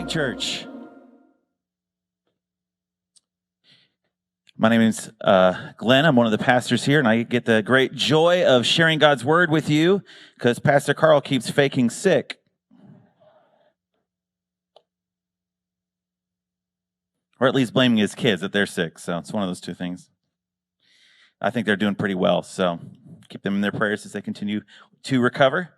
Church. My name is Glen. I'm one of the pastors here, and I get the great joy of sharing God's word with you because Pastor Carl keeps faking sick. Or at least blaming his kids that they're sick. So it's one of those two things. I think they're doing pretty well, so keep them in their prayers as they continue to recover.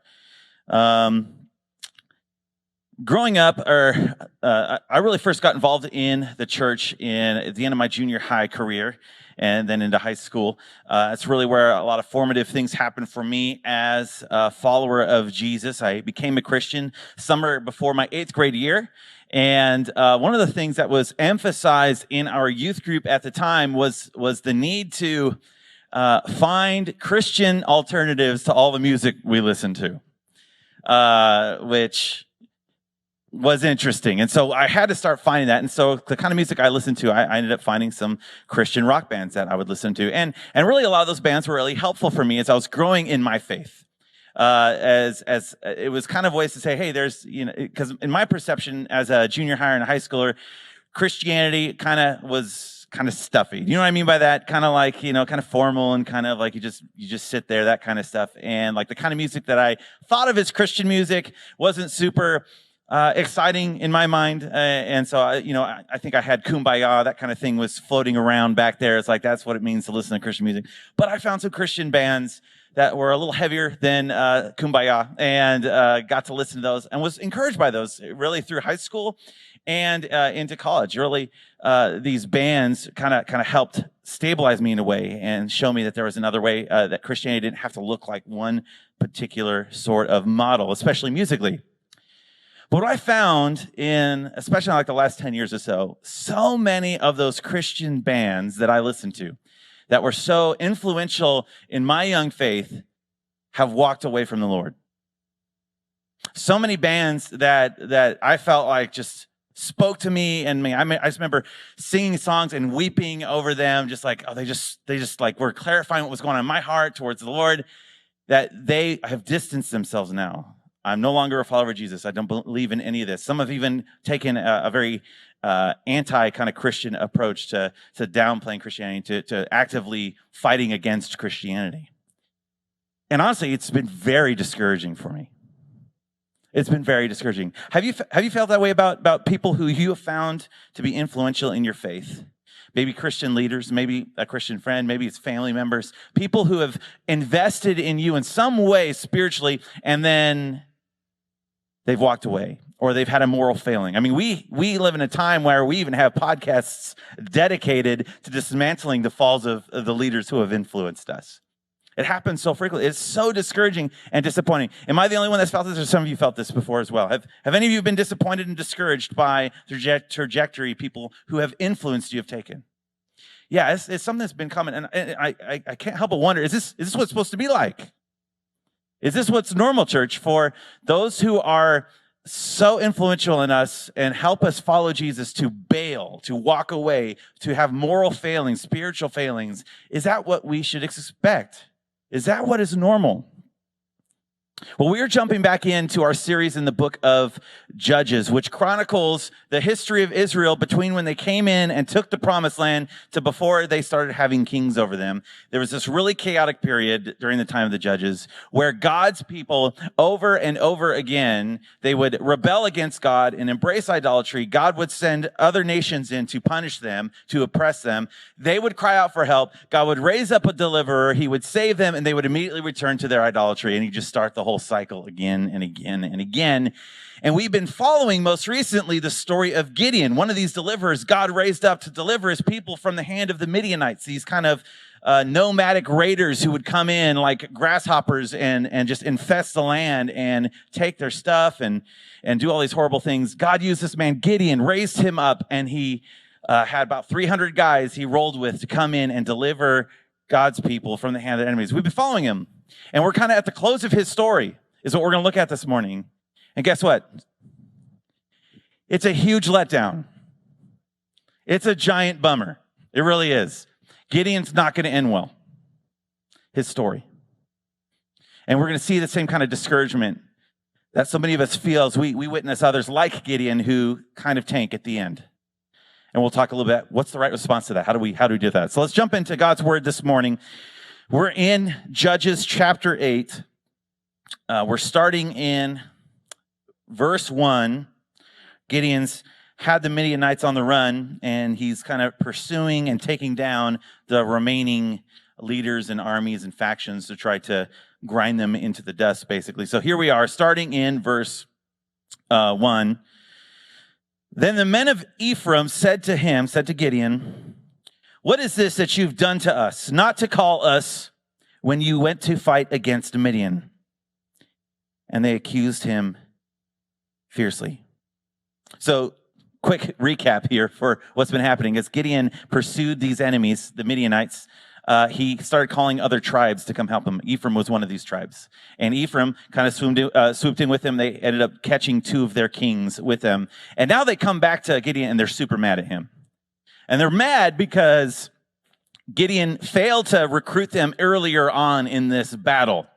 Growing up, I really first got involved in the church at the end of my junior high career and then into high school. It's really where a lot of formative things happened for me as a follower of Jesus. I became a Christian summer before my 8th grade year. And one of the things that was emphasized in our youth group at the time was the need to find Christian alternatives to all the music we listened to, which was interesting. And so I had to start finding that. And so the kind of music I listened to, I ended up finding some Christian rock bands that I would listen to. And really a lot of those bands were really helpful for me as I was growing in my faith. As it was kind of ways to say, hey, there's, because in my perception as a junior high and a high schooler, Christianity was kind of stuffy. You know what I mean by that? Kind of like, kind of formal and kind of like you just sit there, that kind of stuff. And like the kind of music that I thought of as Christian music wasn't super exciting in my mind. And so, I think I had Kumbaya, that kind of thing was floating around back there. It's like, that's what it means to listen to Christian music. But I found some Christian bands that were a little heavier than Kumbaya and got to listen to those and was encouraged by those really through high school and into college. Really, these bands kind of helped stabilize me in a way and show me that there was another way, that Christianity didn't have to look like one particular sort of model, especially musically. But what I found especially like the last 10 years or so many of those Christian bands that I listened to that were so influential in my young faith have walked away from the Lord. So many bands that I felt like just spoke to me and me. I just remember singing songs and weeping over them, just like, they just like were clarifying what was going on in my heart towards the Lord, that they have distanced themselves now. I'm no longer a follower of Jesus. I don't believe in any of this. Some have even taken a very anti kind of Christian approach to downplaying Christianity, to actively fighting against Christianity. And honestly, it's been very discouraging for me. It's been very discouraging. Have you felt that way about people who you have found to be influential in your faith? Maybe Christian leaders, maybe a Christian friend, maybe it's family members, people who have invested in you in some way spiritually, and then they've walked away, or they've had a moral failing. I mean, we live in a time where we even have podcasts dedicated to dismantling the falls of the leaders who have influenced us. It happens so frequently. It's so discouraging and disappointing. Am I the only one that's felt this, or some of you felt this before as well? Have any of you been disappointed and discouraged by the trajectory people who have influenced you have taken? Yeah, it's something that's been coming, and I can't help but wonder, is this what it's supposed to be like? Is this what's normal, church, for those who are so influential in us and help us follow Jesus to bail, to walk away, to have moral failings, spiritual failings? Is that what we should expect? Is that what is normal? Well, we are jumping back into our series in the book of Judges, which chronicles the history of Israel between when they came in and took the promised land to before they started having kings over them. There was this really chaotic period during the time of the Judges where God's people over and over again, they would rebel against God and embrace idolatry. God would send other nations in to punish them, to oppress them. They would cry out for help. God would raise up a deliverer. He would save them, and they would immediately return to their idolatry, and he'd just start the whole cycle again and again and again. And we've been following most recently the story of Gideon, one of these deliverers God raised up to deliver his people from the hand of the Midianites, these kind of nomadic raiders who would come in like grasshoppers and just infest the land and take their stuff and do all these horrible things. God used this man Gideon, raised him up, and he had about 300 guys he rolled with to come in and deliver God's people from the hand of the enemies. We've been following him. And we're kind of at the close of his story is what we're going to look at this morning. And guess what? It's a huge letdown. It's a giant bummer. It really is. Gideon's not going to end well. His story. And we're going to see the same kind of discouragement that so many of us feel as we witness others like Gideon who kind of tank at the end. And we'll talk a little bit, what's the right response to that? How do we do that? So let's jump into God's word this morning. We're in Judges chapter 8. We're starting in verse 1. Gideon's had the Midianites on the run, and he's kind of pursuing and taking down the remaining leaders and armies and factions to try to grind them into the dust, basically. So here we are, starting in verse 1. Then the men of Ephraim said to Gideon, "What is this that you've done to us, not to call us when you went to fight against Midian?" And they accused him fiercely. So, quick recap here for what's been happening. As Gideon pursued these enemies, the Midianites, he started calling other tribes to come help him. Ephraim was one of these tribes. And Ephraim kind of swooped in with him. They ended up catching 2 of their kings with them. And now they come back to Gideon, and they're super mad at him. And they're mad because Gideon failed to recruit them earlier on in this battle.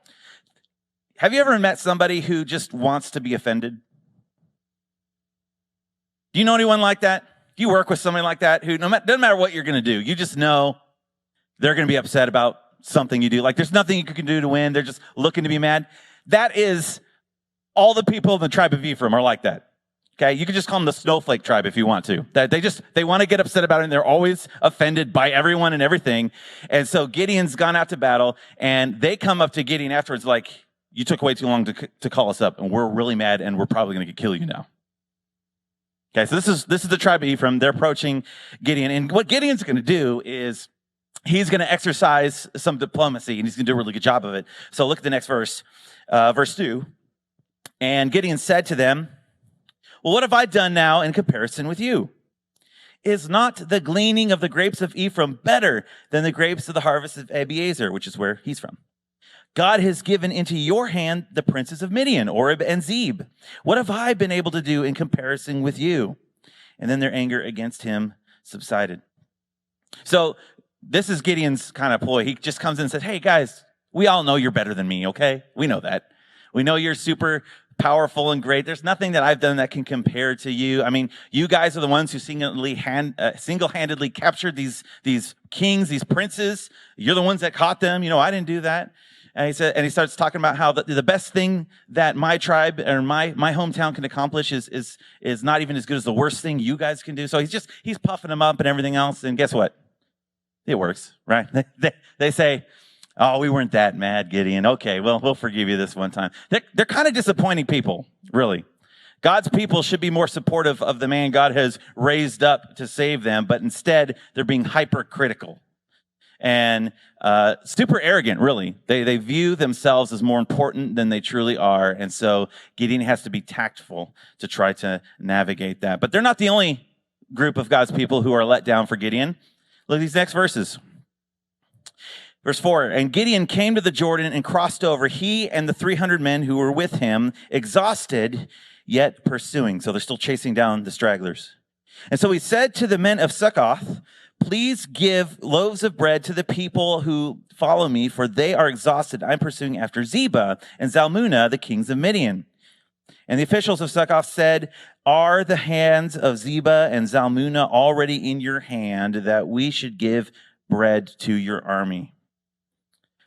Have you ever met somebody who just wants to be offended? Do you know anyone like that? Do you work with somebody like that who doesn't matter what you're going to do, you just know they're going to be upset about something you do? Like there's nothing you can do to win. They're just looking to be mad. That is, all the people in the tribe of Ephraim are like that. Okay, you can just call them the snowflake tribe if you want to. That they want to get upset about it, and they're always offended by everyone and everything. And so Gideon's gone out to battle, and they come up to Gideon afterwards like, "You took way too long to call us up, and we're really mad, and we're probably going to kill you now." Okay, so this is the tribe of Ephraim. They're approaching Gideon, and what Gideon's going to do is he's going to exercise some diplomacy, and he's going to do a really good job of it. So look at the next verse, verse 2. And Gideon said to them, "Well, what have I done now in comparison with you? Is not the gleaning of the grapes of Ephraim better than the grapes of the harvest of Abiezer," which is where he's from. "God has given into your hand the princes of Midian, Oreb and Zeb. What have I been able to do in comparison with you?" And then their anger against him subsided. So this is Gideon's kind of ploy. He just comes in and says, "Hey guys, we all know you're better than me, okay? We know that. We know you're super powerful and great. There's nothing that I've done that can compare to you. I mean, you guys are the ones who single-handedly captured these kings, these princes. You're the ones that caught them. You know, I didn't do that." And he starts talking about how the best thing that my tribe or my hometown can accomplish is not even as good as the worst thing you guys can do. So he's puffing them up and everything else. And guess what? It works, right? They say, "Oh, we weren't that mad, Gideon. Okay, well, we'll forgive you this one time." They're kind of disappointing people, really. God's people should be more supportive of the man God has raised up to save them, but instead they're being hypercritical and super arrogant, really. They view themselves as more important than they truly are, and so Gideon has to be tactful to try to navigate that. But they're not the only group of God's people who are let down for Gideon. Look at these next verses. Verse 4, "And Gideon came to the Jordan and crossed over, he and the 300 men who were with him, exhausted, yet pursuing." So they're still chasing down the stragglers. "And so he said to the men of Succoth, 'Please give loaves of bread to the people who follow me, for they are exhausted. I'm pursuing after Zebah and Zalmunna, the kings of Midian.' And the officials of Succoth said, 'Are the hands of Zebah and Zalmunna already in your hand, that we should give bread to your army?'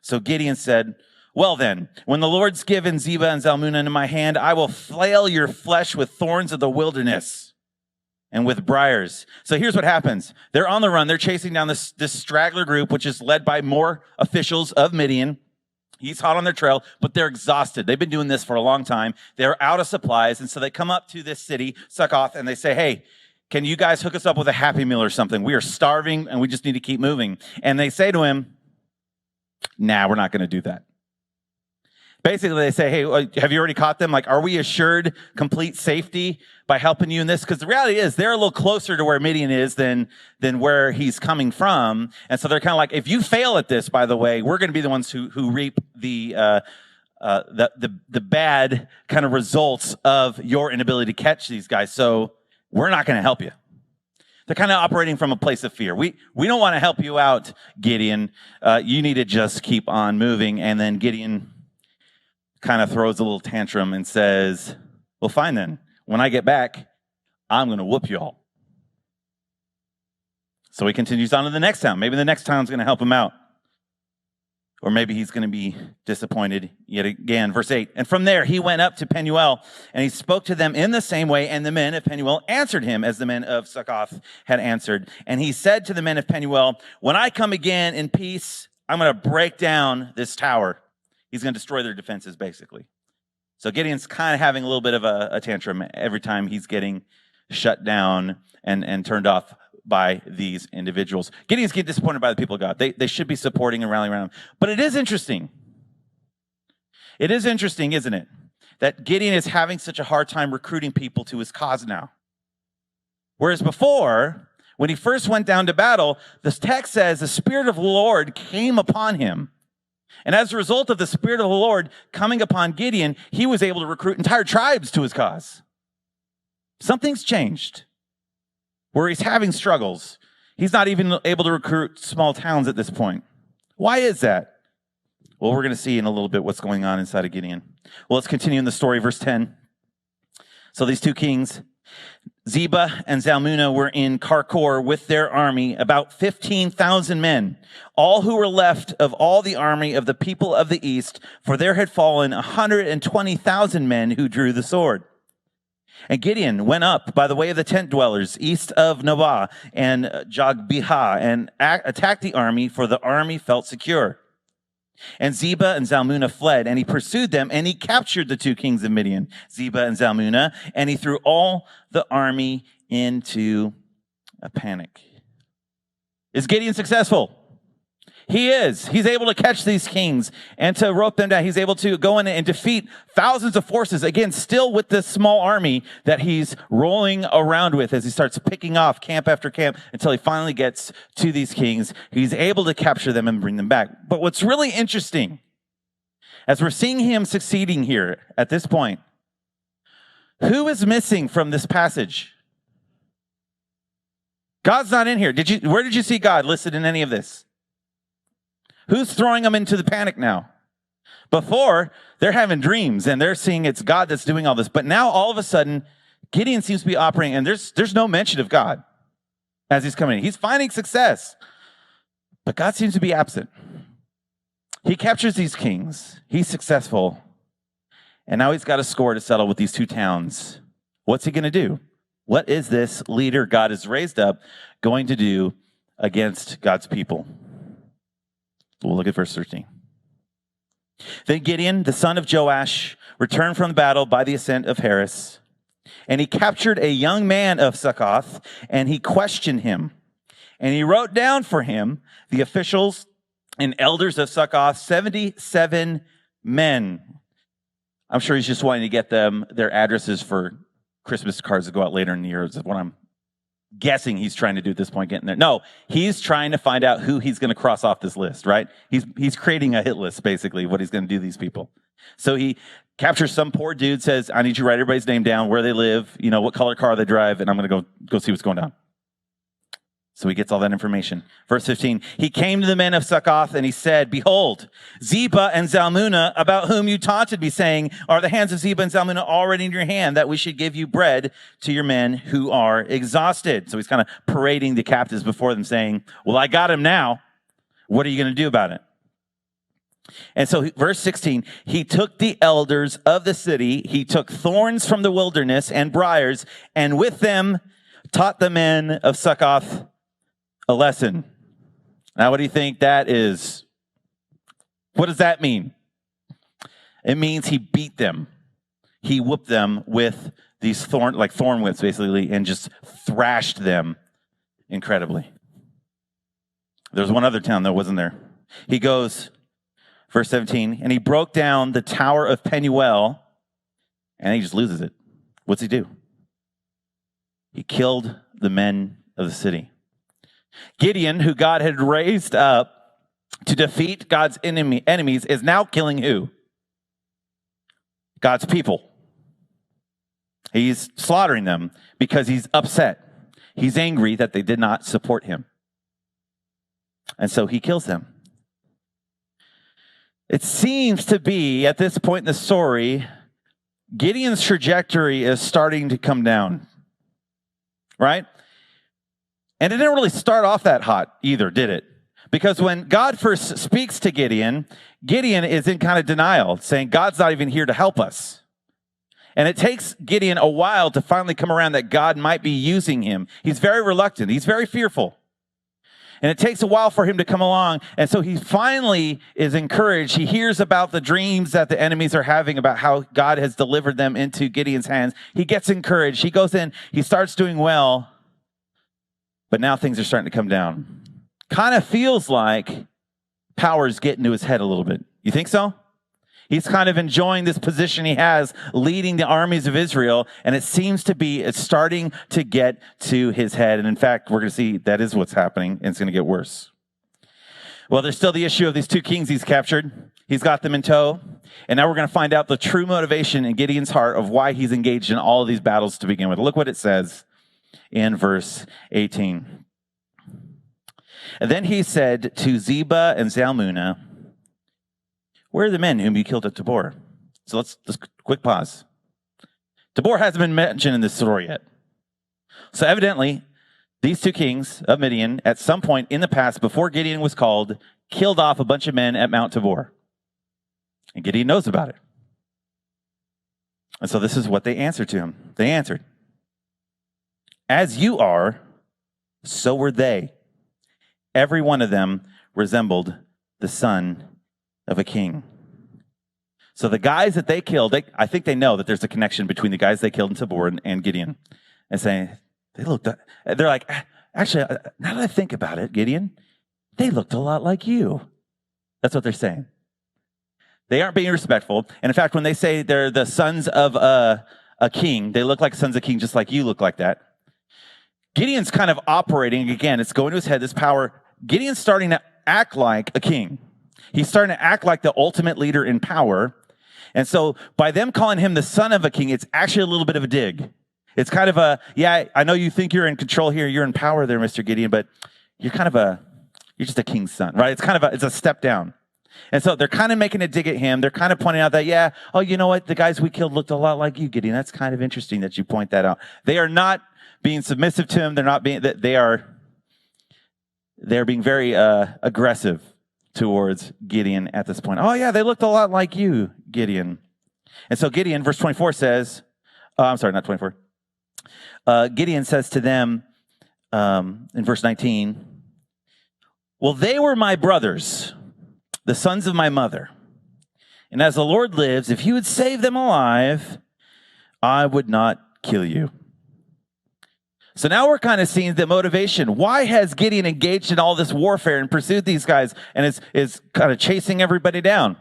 So Gideon said, 'Well then, when the Lord's given Zebah and Zalmunna into my hand, I will flail your flesh with thorns of the wilderness and with briars.'" So here's what happens. They're on the run. They're chasing down this straggler group, which is led by more officials of Midian. He's hot on their trail, but they're exhausted. They've been doing this for a long time. They're out of supplies. And so they come up to this city, Succoth, and they say, "Hey, can you guys hook us up with a Happy Meal or something? We are starving and we just need to keep moving." And they say to him, "Nah, we're not going to do that." Basically, they say, "Hey, have you already caught them? Like, are we assured complete safety by helping you in this?" Because the reality is they're a little closer to where Midian is than where he's coming from. And so they're kind of like, if you fail at this, by the way, we're going to be the ones who reap the bad kind of results of your inability to catch these guys. So we're not going to help you. They're kind of operating from a place of fear. We don't want to help you out, Gideon. You need to just keep on moving. And then Gideon kind of throws a little tantrum and says, well, fine then. When I get back, I'm going to whoop you all. So he continues on to the next town. Maybe the next town's going to help him out. Or maybe he's going to be disappointed yet again. Verse 8, and from there he went up to Penuel, and he spoke to them in the same way, and the men of Penuel answered him as the men of Succoth had answered. And he said to the men of Penuel, when I come again in peace, I'm going to break down this tower. He's going to destroy their defenses, basically. So Gideon's kind of having a little bit of a tantrum every time he's getting shut down and turned off by these individuals. Gideon's getting disappointed by the people of God. They should be supporting and rallying around him. But it is interesting. It is interesting, isn't it? That Gideon is having such a hard time recruiting people to his cause now. Whereas before, when he first went down to battle, the text says the Spirit of the Lord came upon him. And as a result of the Spirit of the Lord coming upon Gideon, he was able to recruit entire tribes to his cause. Something's changed. Where he's having struggles. He's not even able to recruit small towns at this point. Why is that? Well, we're going to see in a little bit what's going on inside of Gideon. Well, let's continue in the story, verse 10. So these two kings, Zebah and Zalmunna, were in Karkor with their army, about 15,000 men, all who were left of all the army of the people of the east, for there had fallen 120,000 men who drew the sword. And Gideon went up by the way of the tent dwellers, east of Nobah and Jogbehah, and attacked the army, for the army felt secure. And Zebah and Zalmunna fled, and he pursued them, and he captured the two kings of Midian, Zebah and Zalmunna, and he threw all the army into a panic. Is Gideon successful? He is. He's able to catch these kings and to rope them down. He's able to go in and defeat thousands of forces, again, still with this small army that he's rolling around with as he starts picking off camp after camp until he finally gets to these kings. He's able to capture them and bring them back. But what's really interesting, as we're seeing him succeeding here at this point, who is missing from this passage? God's not in here. Where did you see God listed in any of this? Who's throwing them into the panic now? Before, they're having dreams and they're seeing it's God that's doing all this. But now, all of a sudden, Gideon seems to be operating, and there's no mention of God as he's coming in. He's finding success, but God seems to be absent. He captures these kings. He's successful. And now he's got a score to settle with these two towns. What's he going to do? What is this leader God has raised up going to do against God's people? We'll look at verse 13. Then Gideon, the son of Joash, returned from the battle by the ascent of Heres, and he captured a young man of Succoth, and he questioned him. And he wrote down for him the officials and elders of Succoth, 77 men. I'm sure he's just wanting to get them their addresses for Christmas cards that go out later in the year, is what I'm guessing he's trying to do at this point, getting there. No, he's trying to find out who he's going to cross off this list, right? He's creating a hit list, basically, what he's going to do to these people. So he captures some poor dude, says, I need you to write everybody's name down, where they live, what color car they drive, and I'm going to go see what's going on. So he gets all that information. Verse 15, he came to the men of Succoth and he said, behold, Zebah and Zalmunna, about whom you taunted me, saying, are the hands of Zebah and Zalmunna already in your hand, that we should give you bread to your men who are exhausted? So he's kind of parading the captives before them, saying, well, I got him now. What are you going to do about it? And so verse 16, he took the elders of the city, he took thorns from the wilderness and briars, and with them taught the men of Succoth a lesson. Now, what do you think that is? What does that mean? It means he beat them. He whooped them with these thorn whips, basically, and just thrashed them incredibly. There's one other town that wasn't there. He goes, verse 17, and he broke down the tower of Penuel, and he just loses it. What's he do? He killed the men of the city. Gideon, who God had raised up to defeat God's enemies, is now killing who? God's people. He's slaughtering them because he's upset. He's angry that they did not support him. And so he kills them. It seems to be, at this point in the story, Gideon's trajectory is starting to come down, right? And it didn't really start off that hot either, did it? Because when God first speaks to Gideon, Gideon is in kind of denial, saying, God's not even here to help us. And it takes Gideon a while to finally come around that God might be using him. He's very reluctant. He's very fearful. And it takes a while for him to come along. And so he finally is encouraged. He hears about the dreams that the enemies are having about how God has delivered them into Gideon's hands. He gets encouraged. He goes in. He starts doing well. But now things are starting to come down. Kind of feels like power's getting to his head a little bit. You think so? He's kind of enjoying this position he has leading the armies of Israel, and it seems to be it's starting to get to his head. And in fact, we're going to see that is what's happening, and it's going to get worse. Well, there's still the issue of these two kings he's captured. He's got them in tow, and now we're going to find out the true motivation in Gideon's heart of why he's engaged in all of these battles to begin with. Look what it says in verse 18. And then he said to Zebah and Zalmunna, where are the men whom you killed at Tabor? So let's quick pause. Tabor hasn't been mentioned in this story yet. So evidently, these two kings of Midian, at some point in the past, before Gideon was called, killed off a bunch of men at Mount Tabor. And Gideon knows about it. And so this is what they answered to him. They answered, as you are, so were they. Every one of them resembled the son of a king. So the guys that they killed, I think they know that there's a connection between the guys they killed in Tabor and Gideon. And saying, they're like, actually, now that I think about it, Gideon, they looked a lot like you. That's what they're saying. They aren't being respectful. And in fact, when they say they're the sons of a king, they look like sons of king just like you look like that. Gideon's kind of operating, again, it's going to his head, this power. Gideon's starting to act like a king. He's starting to act like the ultimate leader in power. And so by them calling him the son of a king, it's actually a little bit of a dig. It's kind of a, yeah, I know you think you're in control here, you're in power there, Mr. Gideon, but you're just a king's son, right? It's a step down. And so they're kind of making a dig at him. They're kind of pointing out that, yeah, oh, you know what? The guys we killed looked a lot like you, Gideon. That's kind of interesting that you point that out. They are not being submissive to him. They're being very aggressive towards Gideon at this point. Oh, yeah, they looked a lot like you, Gideon. And so Gideon, verse 24 says, I'm sorry, not 24. Gideon says to them in verse 19, well, they were my brothers, the sons of my mother. And as the Lord lives, if you would save them alive, I would not kill you. So now we're kind of seeing the motivation. Why has Gideon engaged in all this warfare and pursued these guys and is kind of chasing everybody down?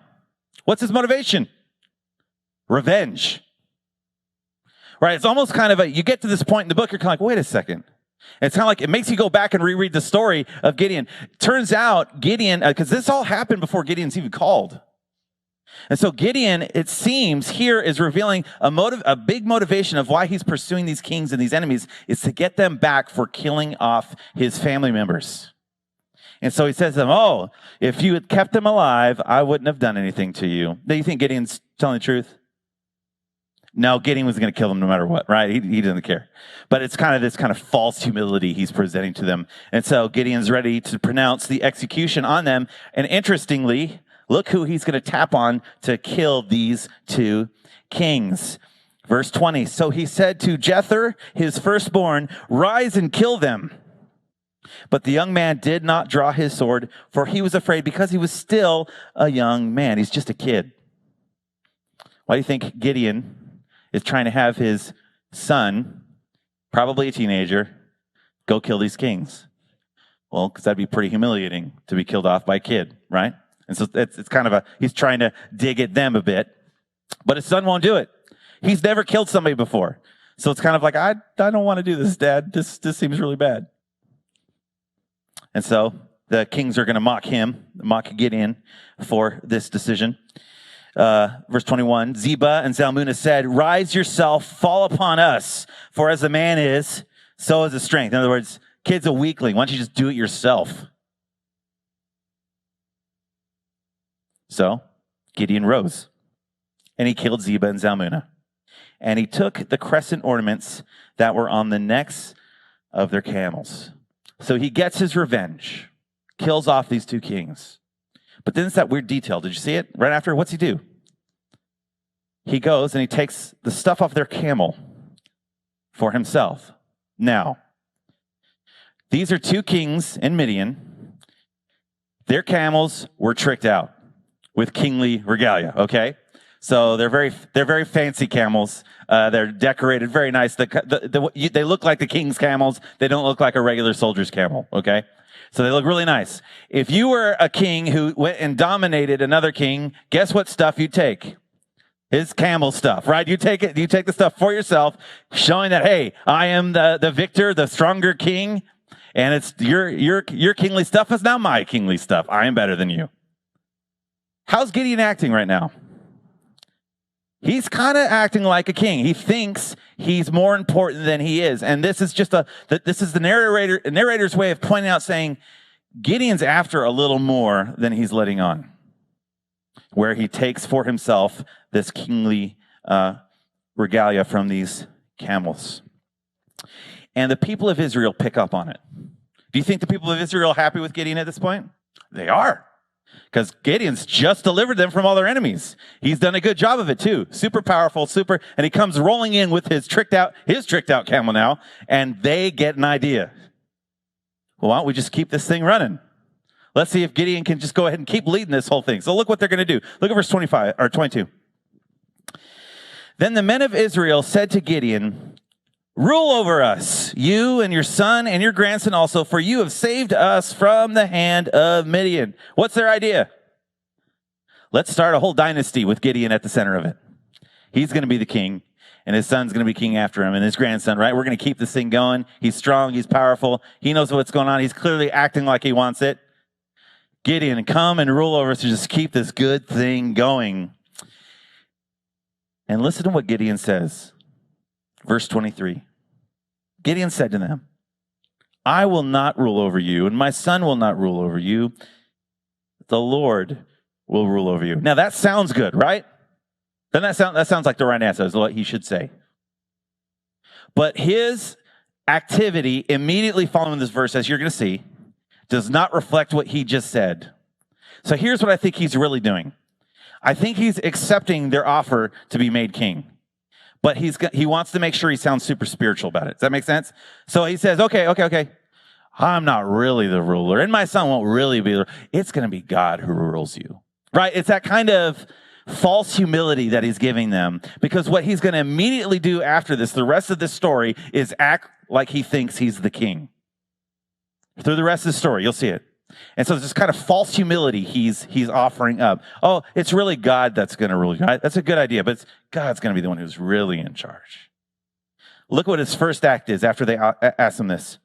What's his motivation? Revenge. Right? It's almost kind of you get to this point in the book, you're kind of like, wait a second. And it's kind of like, it makes you go back and reread the story of Gideon. Turns out Gideon, because this all happened before Gideon's even called. And so Gideon, it seems, here is revealing a big motivation of why he's pursuing these kings and these enemies is to get them back for killing off his family members. And so he says to them, oh, if you had kept them alive, I wouldn't have done anything to you. Do you think Gideon's telling the truth? No, Gideon was going to kill them no matter what, right? He doesn't care. But it's kind of this kind of false humility he's presenting to them. And so Gideon's ready to pronounce the execution on them. And interestingly, look who he's going to tap on to kill these two kings. Verse 20, so he said to Jether, his firstborn, rise and kill them. But the young man did not draw his sword, for he was afraid because he was still a young man. He's just a kid. Why do you think Gideon is trying to have his son, probably a teenager, go kill these kings? Well, because that'd be pretty humiliating to be killed off by a kid, right? And so it's kind of he's trying to dig at them a bit, but his son won't do it. He's never killed somebody before. So it's kind of like, I don't want to do this, Dad. This seems really bad. And so the kings are going to mock Gideon for this decision. Verse 21, Zebah and Zalmunna said, rise yourself, fall upon us, for as a man is, so is his strength. In other words, kid's a weakling. Why don't you just do it yourself? So Gideon rose, and he killed Zebah and Zalmunna. And he took the crescent ornaments that were on the necks of their camels. So he gets his revenge, kills off these two kings. But then it's that weird detail. Did you see it? Right after, what's he do? He goes and he takes the stuff off their camel for himself. Now, these are two kings in Midian. Their camels were tricked out with kingly regalia, okay? So they're very fancy camels. They're decorated very nice. They look like the king's camels. They don't look like a regular soldier's camel, okay? So they look really nice. If you were a king who went and dominated another king, guess what stuff you'd take? His camel stuff, right? You take the stuff for yourself, showing that, hey, I am the victor, the stronger king, and it's your kingly stuff is now my kingly stuff. I am better than you. How's Gideon acting right now? He's kind of acting like a king. He thinks he's more important than he is. And this is just the narrator's way of pointing out, saying Gideon's after a little more than he's letting on, where he takes for himself this kingly regalia from these camels. And the people of Israel pick up on it. Do you think the people of Israel are happy with Gideon at this point? They are. Because Gideon's just delivered them from all their enemies. He's done a good job of it too. Super powerful, and he comes rolling in with his tricked out camel now, and they get an idea. Well, why don't we just keep this thing running? Let's see if Gideon can just go ahead and keep leading this whole thing. So look what they're going to do. Look at verse 25 or 22. Then the men of Israel said to Gideon, "Rule over us, you and your son and your grandson also, for you have saved us from the hand of Midian." What's their idea? Let's start a whole dynasty with Gideon at the center of it. He's going to be the king, and his son's going to be king after him, and his grandson, right? We're going to keep this thing going. He's strong. He's powerful. He knows what's going on. He's clearly acting like he wants it. Gideon, come and rule over us to just keep this good thing going. And listen to what Gideon says. Verse 23. Gideon said to them, "I will not rule over you, and my son will not rule over you. The Lord will rule over you." Now that sounds good, right? Doesn't that sounds like the right answer, is what he should say. But his activity immediately following this verse, as you're going to see, does not reflect what he just said. So here's what I think he's really doing. I think he's accepting their offer to be made king. But he wants to make sure he sounds super spiritual about it. Does that make sense? So he says, okay. I'm not really the ruler, and my son won't really be the ruler. It's going to be God who rules you. Right? It's that kind of false humility that he's giving them. Because what he's going to immediately do after this, the rest of this story, is act like he thinks he's the king. Through the rest of the story, you'll see it. And so there's this kind of false humility he's offering up. Oh, it's really God that's going to rule you. That's a good idea, but God's going to be the one who's really in charge. Look what his first act is after they ask him this.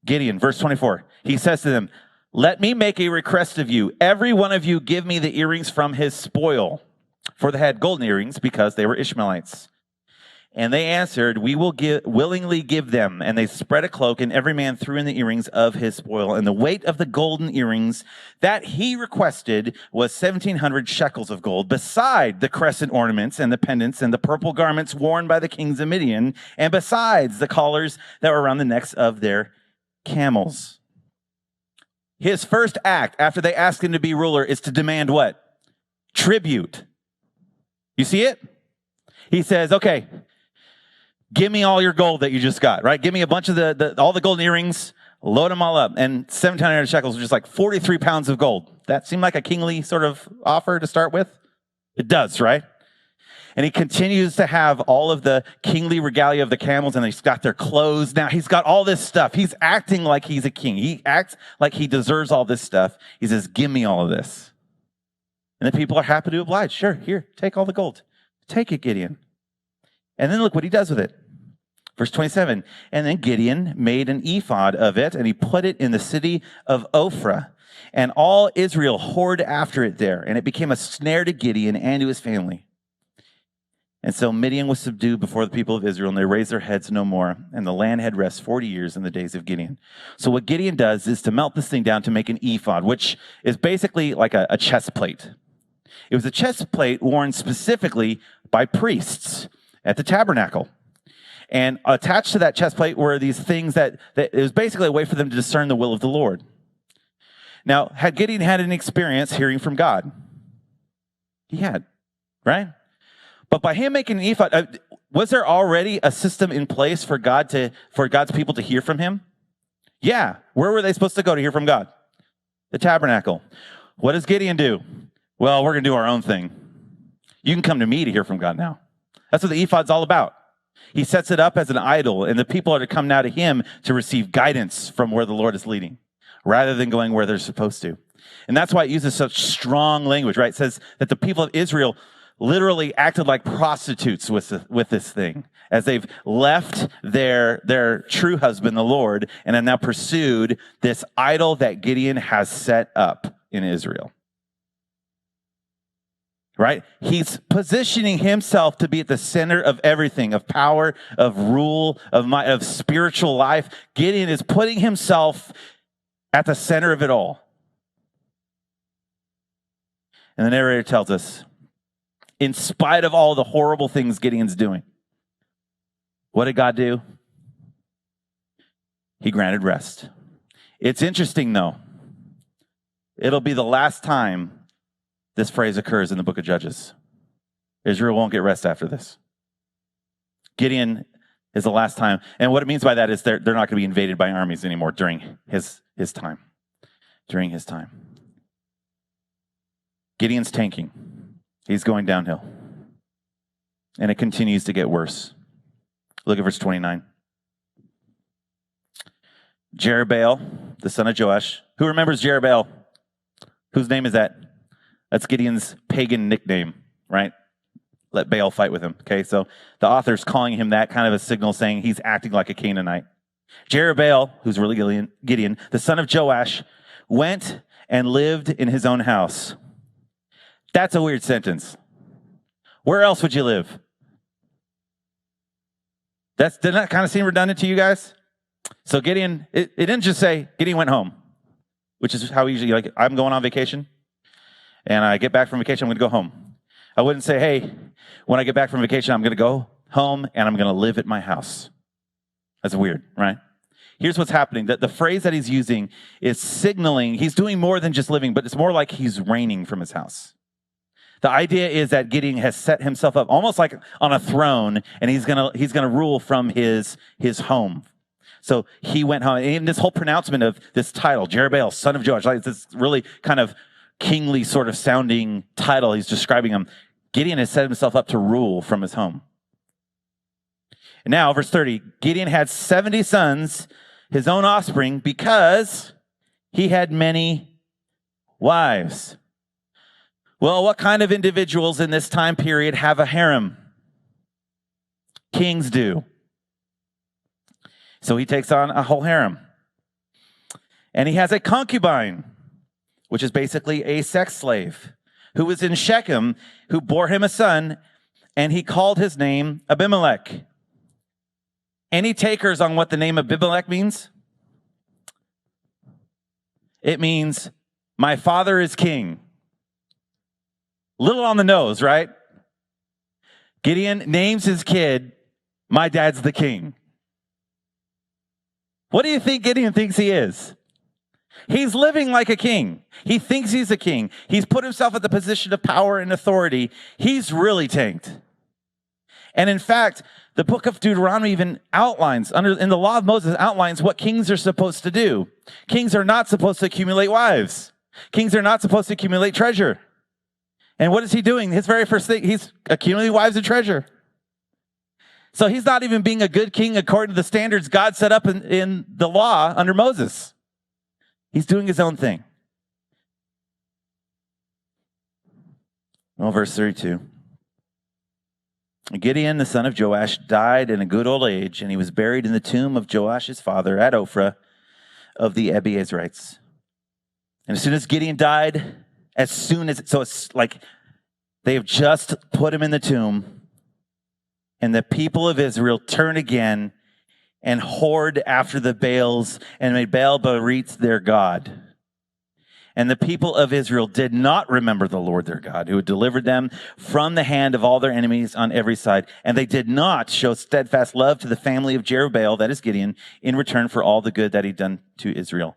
Gideon, verse 24, he says to them, "Let me make a request of you. Every one of you give me the earrings from his spoil." For they had golden earrings because they were Ishmaelites. And they answered, "We will willingly give them." And they spread a cloak, and every man threw in the earrings of his spoil. And the weight of the golden earrings that he requested was 1,700 shekels of gold, beside the crescent ornaments and the pendants and the purple garments worn by the kings of Midian, and besides the collars that were around the necks of their camels. His first act after they asked him to be ruler is to demand what? Tribute. You see it? He says, okay, give me all your gold that you just got, right? Give me a bunch of all the golden earrings, load them all up. And 1,700 shekels, which is like 43 pounds of gold. That seemed like a kingly sort of offer to start with? It does, right? And he continues to have all of the kingly regalia of the camels, and he's got their clothes. Now he's got all this stuff. He's acting like he's a king. He acts like he deserves all this stuff. He says, give me all of this. And the people are happy to oblige. Sure, here, take all the gold. Take it, Gideon. And then look what he does with it. Verse 27, and then Gideon made an ephod of it, and he put it in the city of Ophrah. And all Israel whored after it there, and it became a snare to Gideon and to his family. And so Midian was subdued before the people of Israel, and they raised their heads no more. And the land had rest 40 years in the days of Gideon. So what Gideon does is to melt this thing down to make an ephod, which is basically like a chest plate. It was a chest plate worn specifically by priests at the tabernacle. And attached to that chest plate were these things that it was basically a way for them to discern the will of the Lord. Now, had Gideon had an experience hearing from God? He had, right? But by him making an ephod, was there already a system in place for God's people to hear from him? Yeah. Where were they supposed to go to hear from God? The tabernacle. What does Gideon do? Well, we're going to do our own thing. You can come to me to hear from God now. That's what the ephod's all about. He sets it up as an idol, and the people are to come now to him to receive guidance from where the Lord is leading, rather than going where they're supposed to. And that's why it uses such strong language, right? It says that the people of Israel literally acted like prostitutes with this thing, as they've left their true husband, the Lord, and have now pursued this idol that Gideon has set up in Israel. Right? He's positioning himself to be at the center of everything, of power, of rule, of spiritual life. Gideon is putting himself at the center of it all. And the narrator tells us, in spite of all the horrible things Gideon's doing, what did God do? He granted rest. It's interesting, though. It'll be the last time this phrase occurs in the book of Judges. Israel won't get rest after this. Gideon is the last time. And what it means by that is they're not going to be invaded by armies anymore during his time. During his time. Gideon's tanking. He's going downhill. And it continues to get worse. Look at verse 29. Jerubbaal, the son of Joash. Who remembers Jerubbaal? Whose name is that? That's Gideon's pagan nickname, right? Let Baal fight with him. Okay, so the author's calling him that, kind of a signal saying he's acting like a Canaanite. Jerubbaal, who's really Gideon, the son of Joash, went and lived in his own house. That's a weird sentence. Where else would you live? Didn't that kind of seem redundant to you guys? So Gideon, it didn't just say Gideon went home, which is how we usually, I'm going on vacation, and I get back from vacation, I'm going to go home. I wouldn't say, hey, when I get back from vacation, I'm going to go home and I'm going to live at my house. That's weird, right? Here's what's happening. The phrase that he's using is signaling he's doing more than just living, but it's more like he's reigning from his house. The idea is that Gideon has set himself up almost like on a throne, and he's gonna rule from his home. So he went home, and this whole pronouncement of this title, Jerubbaal, son of Joash, like this really kind of kingly sort of sounding title. He's describing him. Gideon has set himself up to rule from his home. And now, verse 30, Gideon had 70 sons, his own offspring, because he had many wives. Well, what kind of individuals in this time period have a harem? Kings do. So he takes on a whole harem. And he has a concubine, which is basically a sex slave, who was in Shechem, who bore him a son, and he called his name Abimelech. Any takers on what the name Abimelech means? It means, my father is king. Little on the nose, right? Gideon names his kid, my dad's the king. What do you think Gideon thinks he is? He's living like a king. He thinks he's a king. He's put himself at the position of power and authority. He's really tanked. And in fact, the book of Deuteronomy even outlines, in the law of Moses, outlines what kings are supposed to do. Kings are not supposed to accumulate wives. Kings are not supposed to accumulate treasure. And what is he doing? His very first thing, he's accumulating wives and treasure. So he's not even being a good king according to the standards God set up in the law under Moses. He's doing his own thing. Well, verse 32. Gideon, the son of Joash, died in a good old age, and he was buried in the tomb of Joash, his father, at Ophrah of the Abiezrites. And as soon as Gideon died, so it's like they have just put him in the tomb, and the people of Israel turn again and whored after the Baals and made Baal Berith their god. And the people of Israel did not remember the Lord their God, who had delivered them from the hand of all their enemies on every side. And they did not show steadfast love to the family of Jerubbaal, that is Gideon, in return for all the good that he'd done to Israel.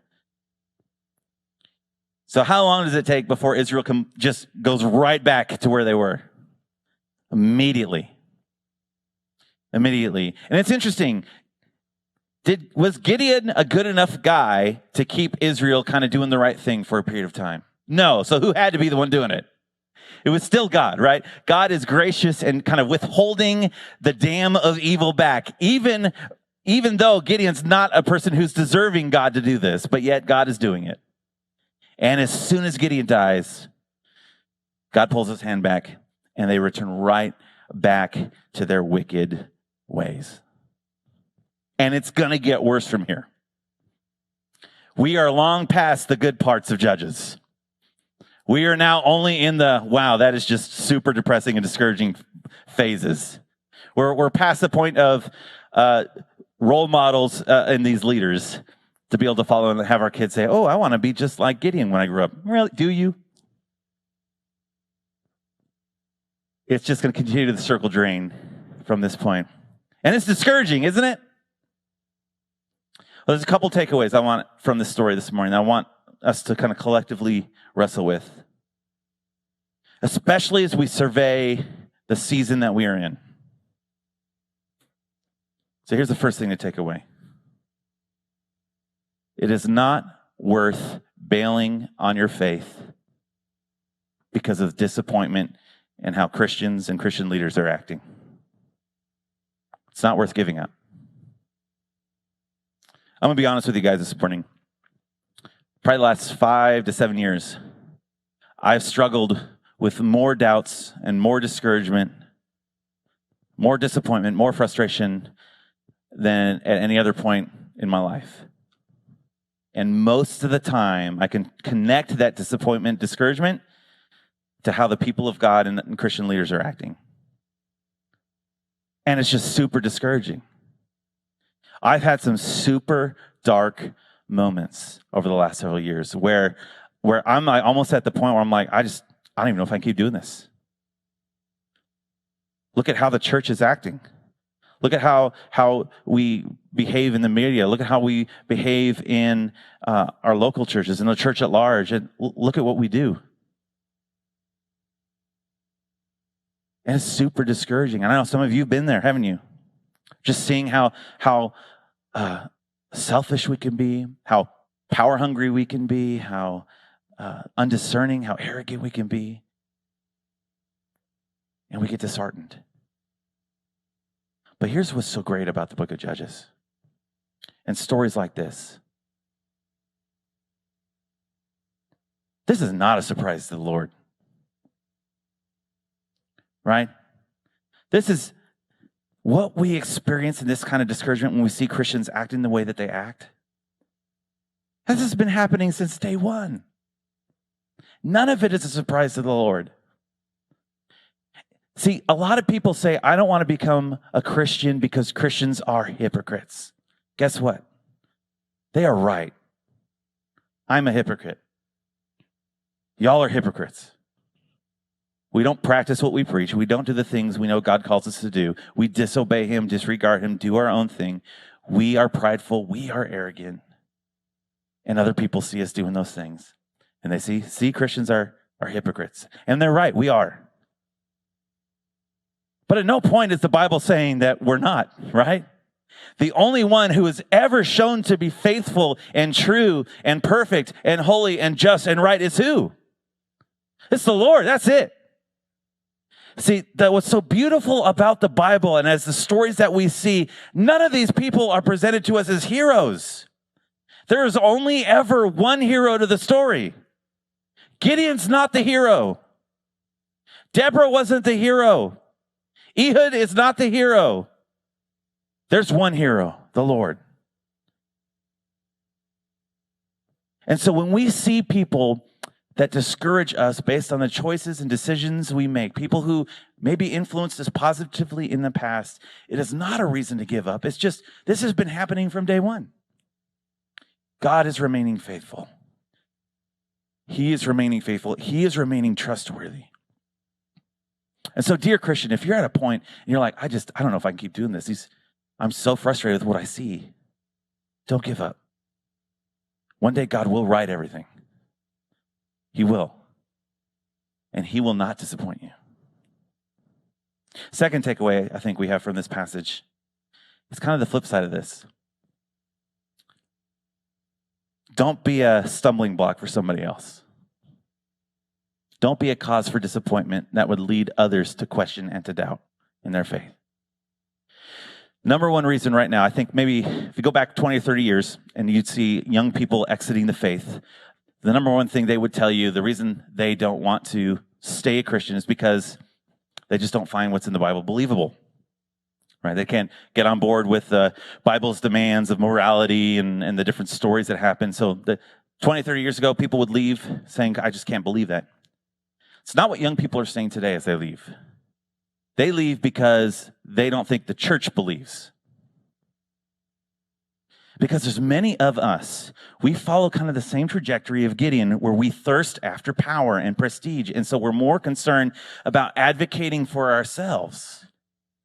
So how long does it take before Israel just goes right back to where they were? Immediately. And it's interesting. Was Gideon a good enough guy to keep Israel kind of doing the right thing for a period of time? No. So who had to be the one doing it? It was still God, right? God is gracious and kind of withholding the dam of evil back, even though Gideon's not a person who's deserving God to do this, but yet God is doing it. And as soon as Gideon dies, God pulls his hand back and they return right back to their wicked ways. And it's going to get worse from here. We are long past the good parts of Judges. We are now only in the, wow, that is just super depressing and discouraging phases. We're past the point of role models in these leaders to be able to follow and have our kids say, oh, I want to be just like Gideon when I grew up. Really? Do you? It's just going to continue to the circle drain from this point. And it's discouraging, isn't it? Well, there's a couple takeaways I want from this story this morning I want us to kind of collectively wrestle with, especially as we survey the season that we are in. So here's the first thing to take away. It is not worth bailing on your faith because of disappointment and how Christians and Christian leaders are acting. It's not worth giving up. I'm going to be honest with you guys this morning. Probably the last 5 to 7 years, I've struggled with more doubts and more discouragement, more disappointment, more frustration than at any other point in my life. And most of the time, I can connect that disappointment, discouragement to how the people of God and Christian leaders are acting. And it's just super discouraging. I've had some super dark moments over the last several years where I'm like almost at the point where I'm like, I don't even know if I can keep doing this. Look at how the church is acting. Look at how we behave in the media. Look at how we behave in our local churches and the church at large. And look at what we do. And it's super discouraging. And I know some of you have been there, haven't you? Just seeing how selfish we can be, how power hungry we can be, how undiscerning, how arrogant we can be. And we get disheartened. But here's what's so great about the book of Judges and stories like this. This is not a surprise to the Lord. Right? This is what we experience in this kind of discouragement when we see Christians acting the way that they act. This has been happening since day one. None of it is a surprise to the Lord. See, a lot of people say, I don't want to become a Christian because Christians are hypocrites. Guess what? They are right. I'm a hypocrite. Y'all are hypocrites. We don't practice what we preach. We don't do the things we know God calls us to do. We disobey him, disregard him, do our own thing. We are prideful. We are arrogant. And other people see us doing those things. And they see Christians are hypocrites. And they're right. We are. But at no point is the Bible saying that we're not, right? The only one who is ever shown to be faithful and true and perfect and holy and just and right is who? It's the Lord. That's it. See, what's so beautiful about the Bible and as the stories that we see, none of these people are presented to us as heroes. There is only ever one hero to the story. Gideon's not the hero. Deborah wasn't the hero. Ehud is not the hero. There's one hero, the Lord. And so when we see people that discourage us based on the choices and decisions we make, people who maybe influenced us positively in the past, it is not a reason to give up. It's just, this has been happening from day one. God is remaining faithful. He is remaining faithful. He is remaining trustworthy. And so, dear Christian, if you're at a point and you're like, I don't know if I can keep doing this. I'm so frustrated with what I see. Don't give up. One day God will right everything. He will. And he will not disappoint you. Second takeaway I think we have from this passage is kind of the flip side of this. Don't be a stumbling block for somebody else. Don't be a cause for disappointment that would lead others to question and to doubt in their faith. Number one reason right now, I think maybe if you go back 20 or 30 years and you'd see young people exiting the faith, the number one thing they would tell you, the reason they don't want to stay a Christian is because they just don't find what's in the Bible believable. Right? They can't get on board with the Bible's demands of morality and the different stories that happen. So 20, 30 years ago, people would leave saying, I just can't believe that. It's not what young people are saying today as they leave. They leave because they don't think the church believes. Because there's many of us, we follow kind of the same trajectory of Gideon where we thirst after power and prestige. And so we're more concerned about advocating for ourselves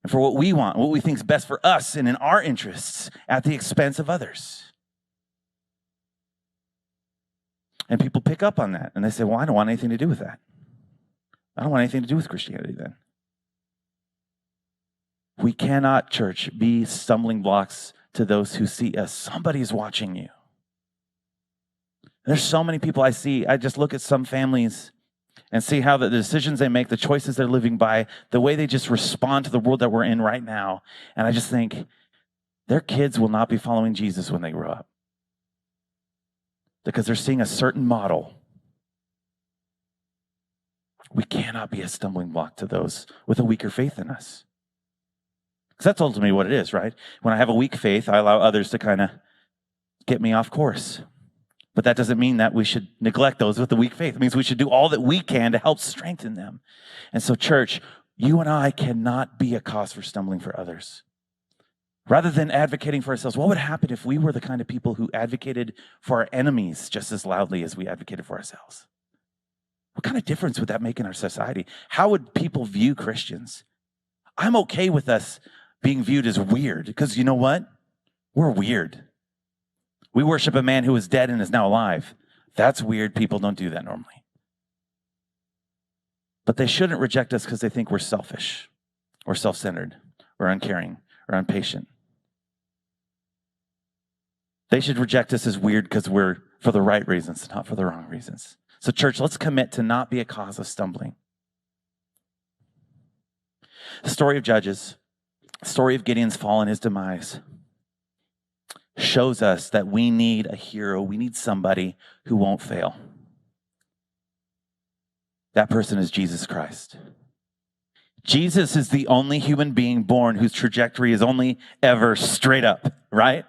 and for what we want, what we think is best for us and in our interests at the expense of others. And people pick up on that and they say, well, I don't want anything to do with that. I don't want anything to do with Christianity then. We cannot, church, be stumbling blocks to those who see us. Somebody's watching you. There's so many people I see. I just look at some families and see how the decisions they make, the choices they're living by, the way they just respond to the world that we're in right now. And I just think their kids will not be following Jesus when they grow up because they're seeing a certain model. We cannot be a stumbling block to those with a weaker faith in us. Because that's ultimately what it is, right? When I have a weak faith, I allow others to kind of get me off course. But that doesn't mean that we should neglect those with the weak faith. It means we should do all that we can to help strengthen them. And so, church, you and I cannot be a cause for stumbling for others. Rather than advocating for ourselves, what would happen if we were the kind of people who advocated for our enemies just as loudly as we advocated for ourselves? What kind of difference would that make in our society? How would people view Christians? I'm okay with us being viewed as weird because you know what? We're weird. We worship a man who is dead and is now alive. That's weird. People don't do that normally. But they shouldn't reject us because they think we're selfish or self-centered or uncaring or impatient. They should reject us as weird because we're for the right reasons, not for the wrong reasons. So church, let's commit to not be a cause of stumbling. The story of Judges, the story of Gideon's fall and his demise shows us that we need a hero. We need somebody who won't fail. That person is Jesus Christ. Jesus is the only human being born whose trajectory is only ever straight up, right?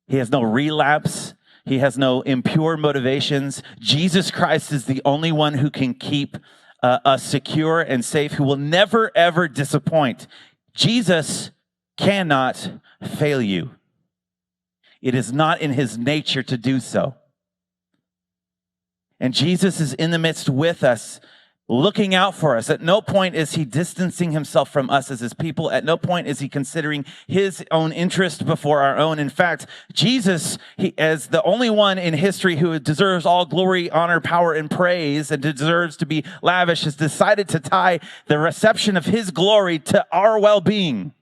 He has no relapse. He has no impure motivations. Jesus Christ is the only one who can keep us secure and safe, who will never, ever disappoint. Jesus cannot fail you. It is not in his nature to do so. And Jesus is in the midst with us, looking out for us. At no point is he distancing himself from us as his people. At no point is he considering his own interest before our own. In fact, Jesus, as the only one in history who deserves all glory, honor, power, and praise, and deserves to be lavish, has decided to tie the reception of his glory to our well-being.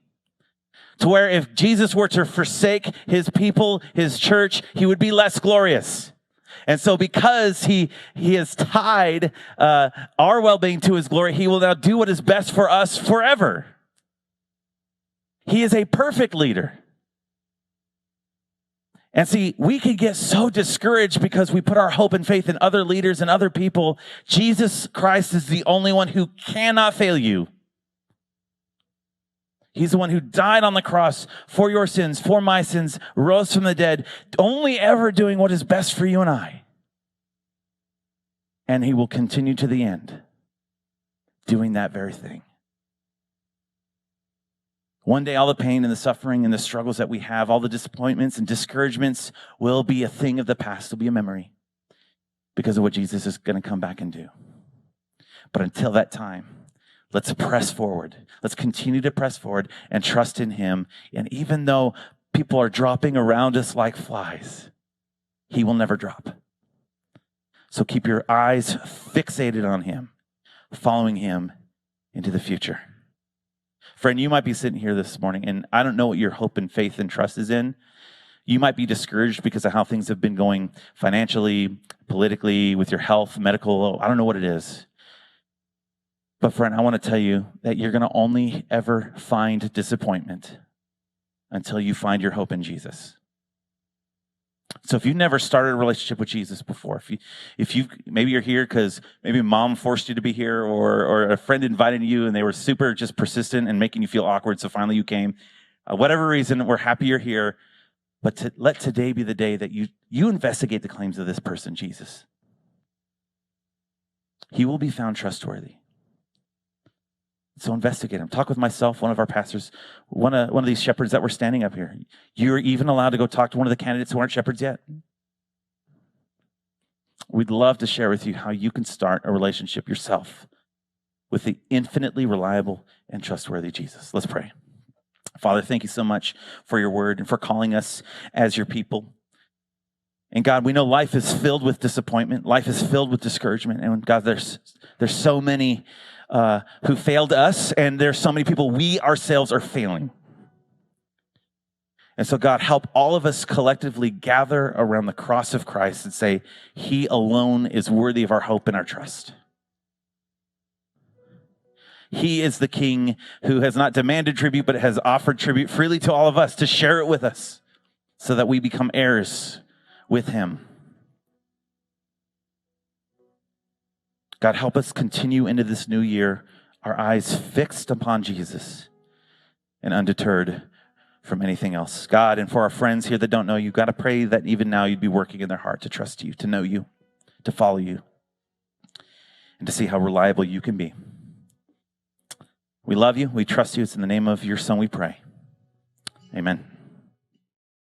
To where if Jesus were to forsake his people, his church, he would be less glorious. And so because he has tied our well-being to his glory, he will now do what is best for us forever. He is a perfect leader. And see, we can get so discouraged because we put our hope and faith in other leaders and other people. Jesus Christ is the only one who cannot fail you. He's the one who died on the cross for your sins, for my sins, rose from the dead, only ever doing what is best for you and I. And he will continue to the end, doing that very thing. One day, all the pain and the suffering and the struggles that we have, all the disappointments and discouragements will be a thing of the past. It'll be a memory. because of what Jesus is going to come back and do. But until that time, let's press forward. Let's continue to press forward and trust in him. And even though people are dropping around us like flies, he will never drop. So keep your eyes fixated on him, following him into the future. Friend, you might be sitting here this morning, and I don't know what your hope and faith and trust is in. You might be discouraged because of how things have been going financially, politically, with your health, medical. I don't know what it is. But friend, I want to tell you that you're going to only ever find disappointment until you find your hope in Jesus. So if you've never started a relationship with Jesus before, if you maybe you're here because maybe mom forced you to be here, or a friend invited you and they were super just persistent and making you feel awkward, so finally you came. Whatever reason, we're happy you're here. But let today be the day that you investigate the claims of this person, Jesus. He will be found trustworthy. So investigate him. Talk with myself, one of our pastors, one of these shepherds that were standing up here. You're even allowed to go talk to one of the candidates who aren't shepherds yet. We'd love to share with you how you can start a relationship yourself with the infinitely reliable and trustworthy Jesus. Let's pray. Father, thank you so much for your word and for calling us as your people. And God, we know life is filled with disappointment. Life is filled with discouragement. And God, there's so many who failed us, and there's so many people we ourselves are failing. And so God, help all of us collectively gather around the cross of Christ and say, he alone is worthy of our hope and our trust. He is the King who has not demanded tribute, but has offered tribute freely to all of us to share it with us so that we become heirs with him. God, help us continue into this new year, our eyes fixed upon Jesus and undeterred from anything else. God, and for our friends here that don't know you, God, I pray that even now you'd be working in their heart to trust you, to know you, to follow you, and to see how reliable you can be. We love you. We trust you. It's in the name of your Son we pray. Amen.